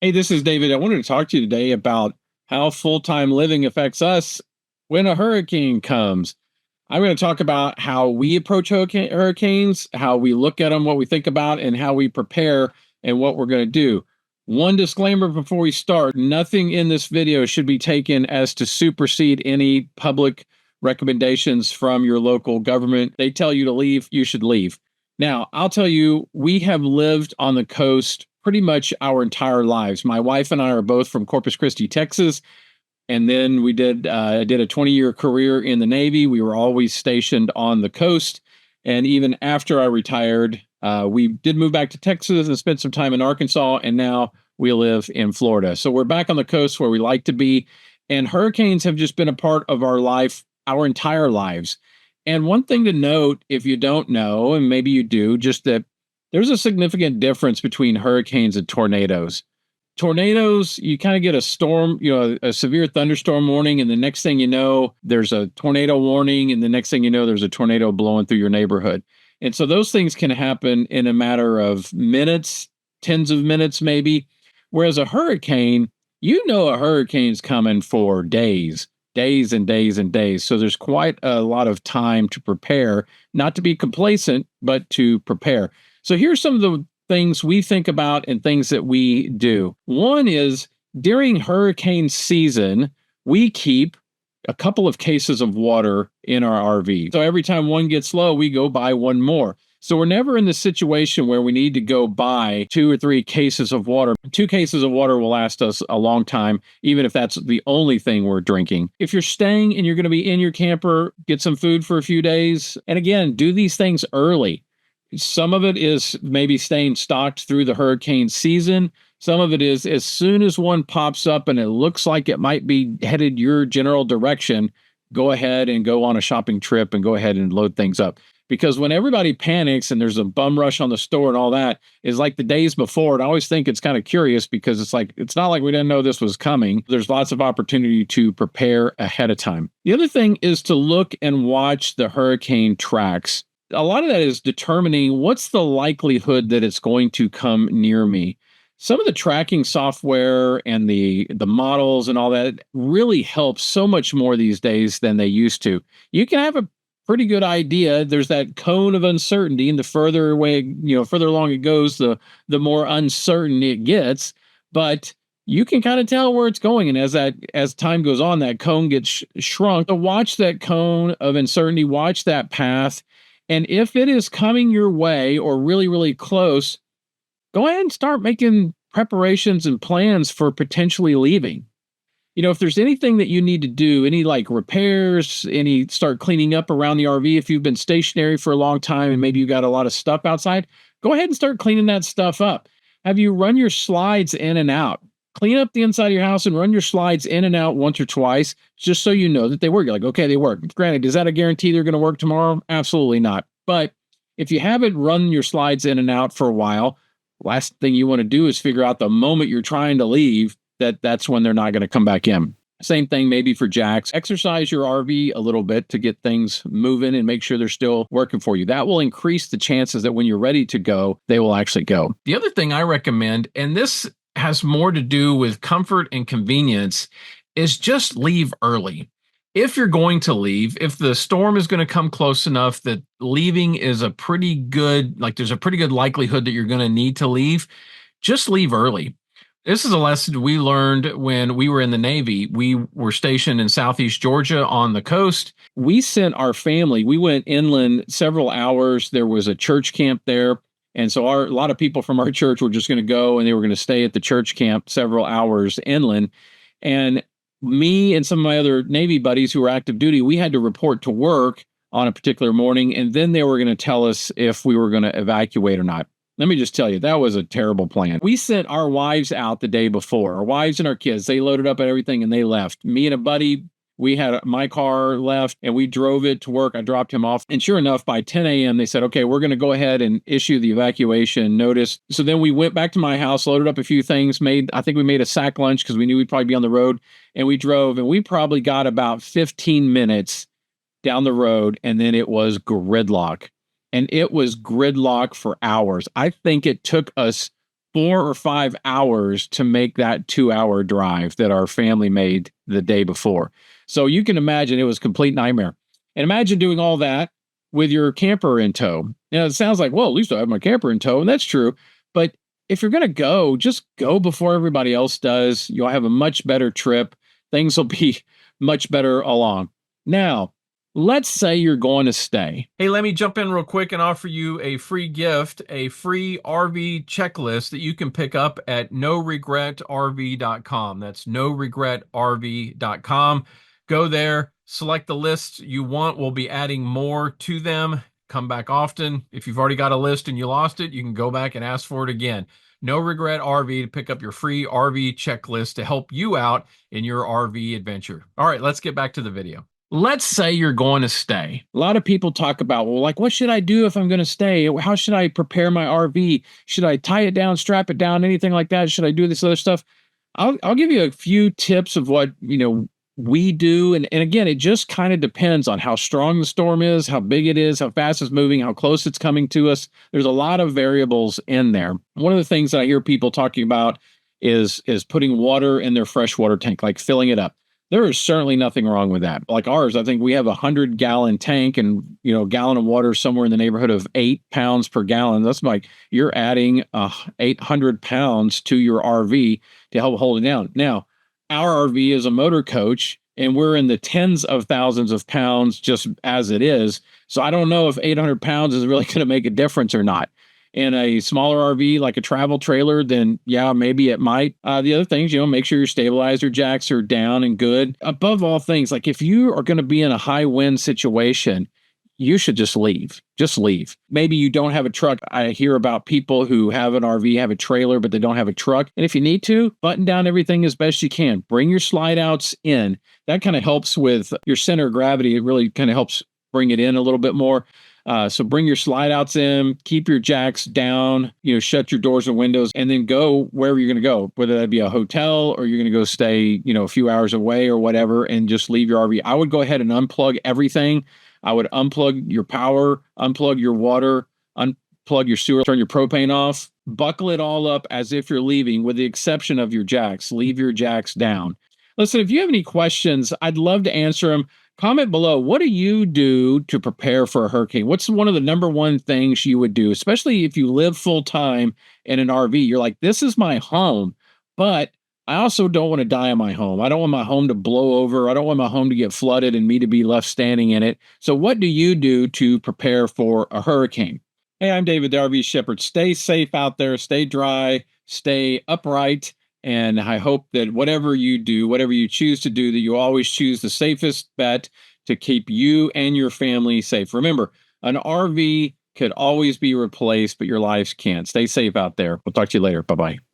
Hey, this is David. I wanted to talk to you today about how full time living affects us when a hurricane comes. I'm going to talk about how we approach hurricanes, how we look at them, what we think about, and how we prepare and what we're going to do. One disclaimer before we start: nothing in this video should be taken as to supersede any public recommendations from your local government. They tell you to leave, you should leave. Now, I'll tell you, we have lived on the coast pretty much our entire lives. My wife and I are both from Corpus Christi, Texas, and then we did a 20-year career in the Navy. We were always stationed on the coast, and even after I retired, we did move back to Texas and spent some time in Arkansas, and now we live in Florida. So we're back on the coast where we like to be, and hurricanes have just been a part of our life our entire lives. And one thing to note, if you don't know, and maybe you do, just that there's a significant difference between hurricanes and tornadoes. Tornadoes, you kind of get a storm, a severe thunderstorm warning, and the next thing you know, there's a tornado warning, and the next thing you know, there's a tornado blowing through your neighborhood. And so those things can happen in a matter of minutes, tens of minutes, maybe. Whereas a hurricane, a hurricane's coming for days and days and days. So there's quite a lot of time to prepare, not to be complacent, but to prepare. So here's some of the things we think about and things that we do. One is during hurricane season, we keep a couple of cases of water in our RV. So every time one gets low, we go buy one more. So we're never in the situation where we need to go buy 2 or 3 cases of water. 2 cases of water will last us a long time, even if that's the only thing we're drinking. If you're staying and you're going to be in your camper, get some food for a few days. And again, do these things early. Some of it is maybe staying stocked through the hurricane season. Some of it is as soon as one pops up and it looks like it might be headed your general direction, go ahead and go on a shopping trip and go ahead and load things up. Because when everybody panics and there's a bum rush on the store and all that, is like the days before. And I always think it's kind of curious because it's not like we didn't know this was coming. There's lots of opportunity to prepare ahead of time. The other thing is to look and watch the hurricane tracks. A lot of that is determining what's the likelihood that it's going to come near me. Some of the tracking software and the models and all that really help so much more these days than they used to. You can have a pretty good idea. There's that cone of uncertainty, and the further away, further along it goes, the more uncertain it gets. But you can kind of tell where it's going, and as time goes on, that cone gets shrunk. So watch that cone of uncertainty, watch that path, and if it is coming your way or really, really close, go ahead and start making preparations and plans for potentially leaving. If there's anything that you need to do, any like repairs, start cleaning up around the RV, if you've been stationary for a long time and maybe you got a lot of stuff outside, go ahead and start cleaning that stuff up. Have you run your slides in and out? Clean up the inside of your house and run your slides in and out once or twice, just so you know that they work. You're like, okay, they work. Granted, is that a guarantee they're going to work tomorrow? Absolutely not. But if you haven't run your slides in and out for a while, last thing you want to do is figure out the moment you're trying to leave that's when they're not going to come back in. Same thing maybe for jacks. Exercise your RV a little bit to get things moving and make sure they're still working for you. That will increase the chances that when you're ready to go, they will actually go. The other thing I recommend, and this has more to do with comfort and convenience, is just leave early. If you're going to leave, if the storm is going to come close enough that leaving is there's a pretty good likelihood that you're going to need to leave, just leave early. This is a lesson we learned when we were in the Navy. We were stationed in Southeast Georgia on the coast. We sent our family, we went inland several hours. There was a church camp there. And so a lot of people from our church were just going to go and they were going to stay at the church camp several hours inland. And me and some of my other Navy buddies who were active duty, we had to report to work on a particular morning. And then they were going to tell us if we were going to evacuate or not. Let me just tell you, that was a terrible plan. We sent our wives out the day before, our wives and our kids. They loaded up at everything and they left. Me and a buddy, we had my car left and we drove it to work. I dropped him off. And sure enough, by 10 a.m., they said, okay, we're going to go ahead and issue the evacuation notice. So then we went back to my house, loaded up a few things, I think we made a sack lunch because we knew we'd probably be on the road. And we drove and we probably got about 15 minutes down the road. And then it was gridlock. And it was gridlock for hours. I think it took us 4 or 5 hours to make that 2 hour drive that our family made the day before. So you can imagine it was a complete nightmare. And imagine doing all that with your camper in tow. It sounds like, well, at least I have my camper in tow. And that's true. But if you're going to go, just go before everybody else does. You'll have a much better trip. Things will be much better along. Now, let's say you're going to stay. Hey, let me jump in real quick and offer you a free gift, a free RV checklist that you can pick up at noregretrv.com. That's noregretrv.com. Go there, select the lists you want. We'll be adding more to them. Come back often. If you've already got a list and you lost it, you can go back and ask for it again. No Regret RV to pick up your free RV checklist to help you out in your RV adventure. All right, let's get back to the video. Let's say you're going to stay. A lot of people talk about, well, like, what should I do if I'm going to stay? How should I prepare my RV? Should I tie it down, strap it down, anything like that? Should I do this other stuff? I'll give you a few tips of what, we do. And again, it just kind of depends on how strong the storm is, how big it is, how fast it's moving, how close it's coming to us. There's a lot of variables in there. One of the things that I hear people talking about is putting water in their freshwater tank, like filling it up. There is certainly nothing wrong with that. Like ours, I think we have a 100-gallon tank, and a gallon of water somewhere in the neighborhood of 8 pounds per gallon. That's like you're adding 800 pounds to your RV to help hold it down. Now, our RV is a motor coach, and we're in the tens of thousands of pounds just as it is. So I don't know if 800 pounds is really going to make a difference or not. In a smaller RV, like a travel trailer, then yeah, maybe it might. The other things, make sure your stabilizer jacks are down and good. Above all things, like if you are going to be in a high wind situation, you should just leave. Just leave. Maybe you don't have a truck. I hear about people who have an RV, have a trailer, but they don't have a truck. And if you need to, button down everything as best you can. Bring your slide outs in. That kind of helps with your center of gravity. It really kind of helps bring it in a little bit more. So bring your slide outs in, keep your jacks down, shut your doors and windows, and then go wherever you're going to go, whether that be a hotel or you're going to go stay, a few hours away or whatever, and just leave your RV. I would go ahead and unplug everything. I would unplug your power, unplug your water, unplug your sewer, turn your propane off, buckle it all up as if you're leaving, with the exception of your jacks. Leave your jacks down. Listen, if you have any questions, I'd love to answer them. Comment below. What do you do to prepare for a hurricane? What's one of the number one things you would do, especially if you live full time in an RV? You're like, this is my home, but I also don't want to die in my home. I don't want my home to blow over. I don't want my home to get flooded and me to be left standing in it. So what do you do to prepare for a hurricane? Hey, I'm David, the RV Shepherd. Stay safe out there. Stay dry. Stay upright. And I hope that whatever you do, whatever you choose to do, that you always choose the safest bet to keep you and your family safe. Remember, an RV could always be replaced, but your lives can't. Stay safe out there. We'll talk to you later. Bye-bye.